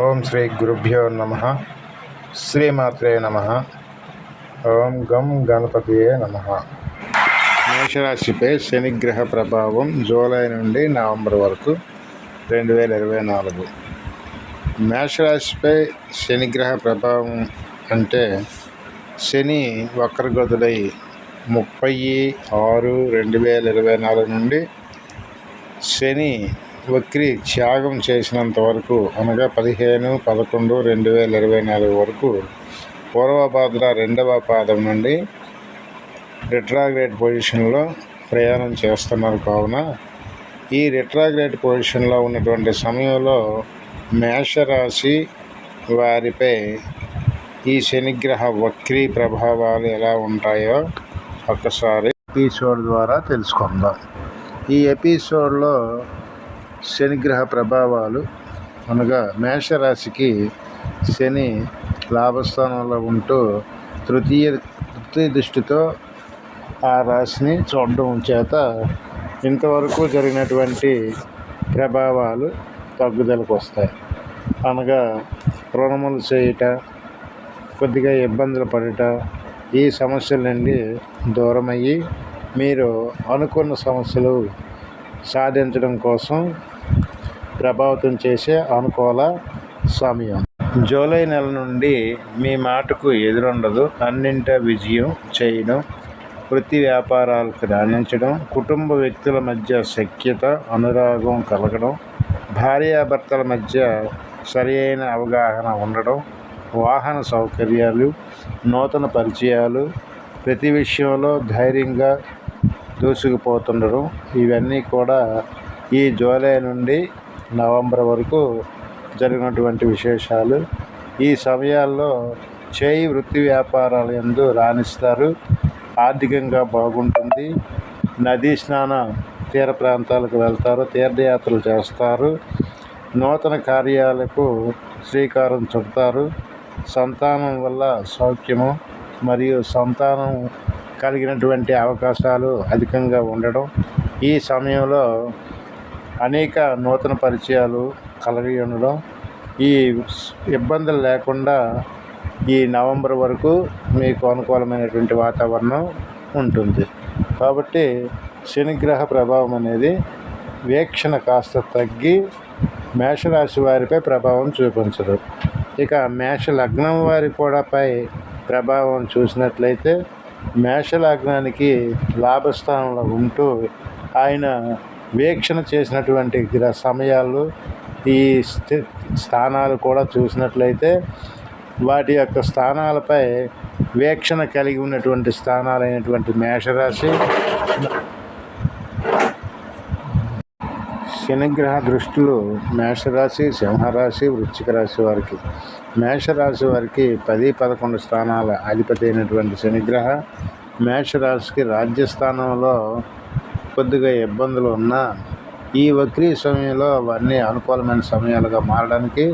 ఓం శ్రీ గురుభ్యో నమః. శ్రీమాత్రే నమః. ఓం గం గణపతియే నమః. మేషరాశిపై శనిగ్రహ ప్రభావం జూలై నుండి నవంబర్ వరకు 2024. మేషరాశిపై శనిగ్రహ ప్రభావం అంటే శని వక్రగతుడై 30/6/2024 నుండి శని వక్రి త్యాగం చేసినంత వరకు అనగా 15/11/2024 వరకు పూర్వభాద్ర 2వ పాదం నుండి రిట్రాగ్రేడ్ పొజిషన్లో ప్రయాణం చేస్తున్నారు. కావున ఈ రిట్రాగ్రేడ్ పొజిషన్లో ఉన్నటువంటి సమయంలో మేషరాశి వారిపై ఈ శనిగ్రహ వక్రీ ప్రభావాలు ఎలా ఉంటాయో ఒక్కసారి ఎపిసోడ్ ద్వారా తెలుసుకుందాం. ఈ ఎపిసోడ్లో శనిగ్రహ ప్రభావాలు అనగా మేషరాశికి శని లాభస్థానంలో ఉంటూ తృతీయ దృష్టితో ఆ రాశిని చూడడం చేత ఇంతవరకు జరిగినటువంటి ప్రభావాలు తగ్గుదలకు వస్తాయి. అనగా రుణములు చేయుట, కొద్దిగా ఇబ్బందులు పడుట, ఈ సమస్యల నుండి దూరమయ్యి మీరు అనుకున్న సమస్యలు సాధించడం కోసం ప్రభావితం చేసే అనుకూల సమయం. జూలై నెల నుండి మీ మాటకు ఎదురుండదు, అన్నింట విజయం చేయడం, వృత్తి వ్యాపారాలకు రాణించడం, కుటుంబ వ్యక్తుల మధ్య సఖ్యత అనురాగం కలగడం, భార్యాభర్తల మధ్య సరి అయిన అవగాహన ఉండడం, వాహన సౌకర్యాలు, నూతన పరిచయాలు, ప్రతి విషయంలో ధైర్యంగా దూసుకుపోతుండడం, ఇవన్నీ కూడా ఈ జూలై నుండి నవంబర్ వరకు జరిగినటువంటి విశేషాలు. ఈ సమయాల్లో చేయి వృత్తి వ్యాపారాలు యందు రాణిస్తారు, ఆర్థికంగా బాగుంటుంది, నదీ స్నాన తీర ప్రాంతాలకు వెళ్తారు, తీర్థయాత్రలు చేస్తారు, నూతన కార్యాలకు శ్రీకారం చుడతారు, సంతానం వల్ల సౌఖ్యము మరియు సంతానం కలిగినటువంటి అవకాశాలు అధికంగా ఉండడం, ఈ సమయంలో అనేక నూతన పరిచయాలు కలిగి ఉండడం, ఈ ఇబ్బందులు లేకుండా ఈ నవంబర్ వరకు మీకు అనుకూలమైనటువంటి వాతావరణం ఉంటుంది. కాబట్టి శనిగ్రహ ప్రభావం అనేది వీక్షణ కాస్త తగ్గి మేషరాశి వారిపై ప్రభావం చూపించదు. ఇక మేష లగ్నం వారి కూడా పై ప్రభావం చూసినట్లయితే మేష లగ్నానికి లాభస్థానంలో ఉంటూ ఆయన వీక్షణ చేసినటువంటి సమయాలు, ఈ స్థానాలు కూడా చూసినట్లయితే వాటి యొక్క స్థానాలపై వీక్షణ కలిగి ఉన్నటువంటి స్థానాలైనటువంటి మేషరాశి శనిగ్రహ దృష్టిలో మేషరాశి, సింహరాశి, వృశ్చిక రాశి వారికి, మేషరాశి వారికి 10-11 స్థానాల అధిపతి అయినటువంటి శనిగ్రహ మేషరాశికి రాజ్యస్థానంలో కొద్దిగా ఇబ్బందులు ఉన్నా ఈ వక్రీ సమయంలో అవన్నీ అనుకూలమైన సమయాలుగా మారడానికి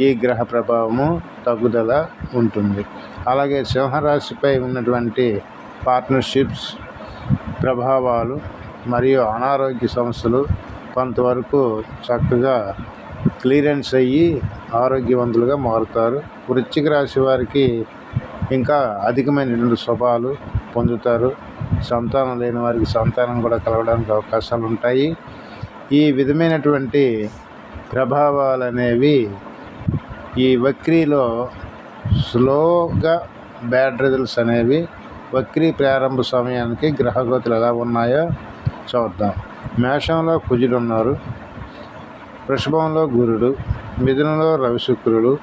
ఈ గ్రహ ప్రభావము తగ్గుదల ఉంటుంది. అలాగే సింహరాశిపై ఉన్నటువంటి పార్ట్నర్షిప్స్ ప్రభావాలు మరియు అనారోగ్య సమస్యలు కొంతవరకు చక్కగా క్లియరెన్స్ అయ్యి ఆరోగ్యవంతులుగా మారుతారు. వృశ్చిక రాశి వారికి ఇంకా అధికమైనటువంటి శుభాలు పొందుతారు. సంతానం లేని వారికి సంతానం కూడా కలగడానికి అవకాశాలు ఉంటాయి. ఈ విధమైనటువంటి ప్రభావాలు అనేవి ఈ వక్రీలో స్లోగా బ్యాడ్ రిజల్ట్స్ అనేవి వక్రీ ప్రారంభ సమయానికి గ్రహగతులు ఎలా ఉన్నాయో చూద్దాం. మేషంలో కుజుడు ఉన్నారు, వృషభంలో గురుడు, మిథునంలో రవి శుక్రుడు,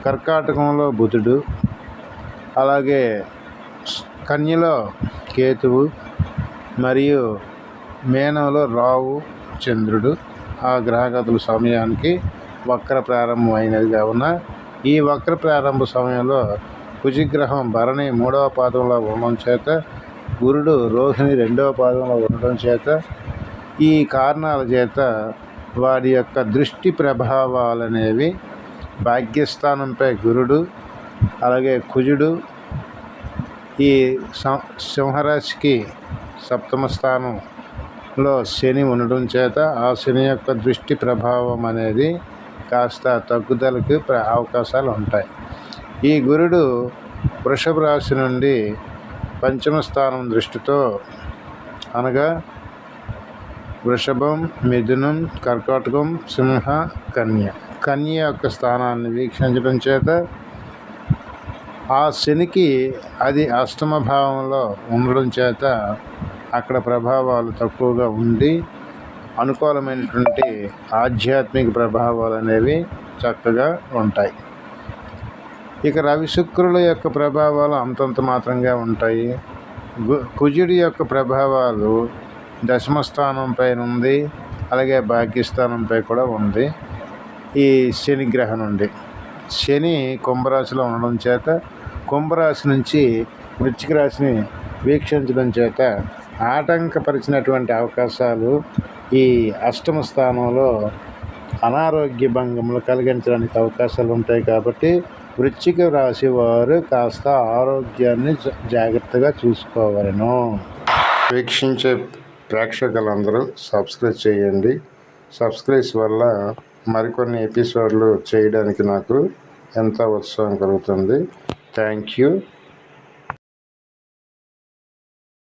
కర్కాటకంలో బుధుడు, అలాగే కన్యలో కేతువు మరియు మీనంలో రాహు చంద్రుడు ఆ గ్రహగతుల సమయానికి వక్ర ప్రారంభం అయినది. కావున ఈ వక్ర ప్రారంభ సమయంలో కుజగ్రహం భరణి 3వ పాదంలో ఉండడం చేత, గురుడు రోహిణి 2వ పాదంలో ఉండడం చేత, ఈ కారణాల చేత వారి యొక్క దృష్టి ప్రభావాలు అనేవి భాగ్యస్థానంపై గురుడు, అలాగే కుజుడు, ఈ సింహరాశికి 7వ స్థానంలో శని ఉండడం చేత ఆ శని యొక్క దృష్టి ప్రభావం అనేది కాస్త తగ్గుదలకి అవకాశాలు ఉంటాయి. ఈ గురుడు వృషభ రాశి నుండి పంచమ స్థానం దృష్టితో అనగా వృషభం, మిథునం, కర్కాటకం, సింహ, కన్య యొక్క స్థానాన్ని వీక్షించడం చేత ఆ శనికి అది అష్టమ భావంలో ఉండడం చేత అక్కడ ప్రభావాలు తక్కువగా ఉండి అనుకూలమైనటువంటి ఆధ్యాత్మిక ప్రభావాలు అనేవి చక్కగా ఉంటాయి. ఇక రవి శుక్రుల యొక్క ప్రభావాలు అంతంత మాత్రంగా ఉంటాయి. కుజుడి యొక్క ప్రభావాలు దశమ స్థానం పైన ఉంది, అలాగే భాగ్యస్థానంపై కూడా ఉంది. ఈ శని గ్రహం నుండి శని కుంభరాశిలో ఉండడం చేత కుంభరాశి నుంచి వృశ్చిక రాశిని వీక్షించడం చేత ఆటంకపరిచినటువంటి అవకాశాలు ఈ అష్టమ స్థానంలో అనారోగ్య భంగములు కలిగించడానికి అవకాశాలు ఉంటాయి. కాబట్టి వృశ్చిక రాశి వారు కాస్త ఆరోగ్యాన్ని జాగ్రత్తగా చూసుకోవాలను. వీక్షించే ప్రేక్షకులందరూ సబ్స్క్రైబ్ చేయండి. సబ్స్క్రైబ్ వల్ల మరికొన్ని ఎపిసోడ్లు చేయడానికి నాకు ఎంతో ఉత్సాహం కలుగుతుంది. Thank you.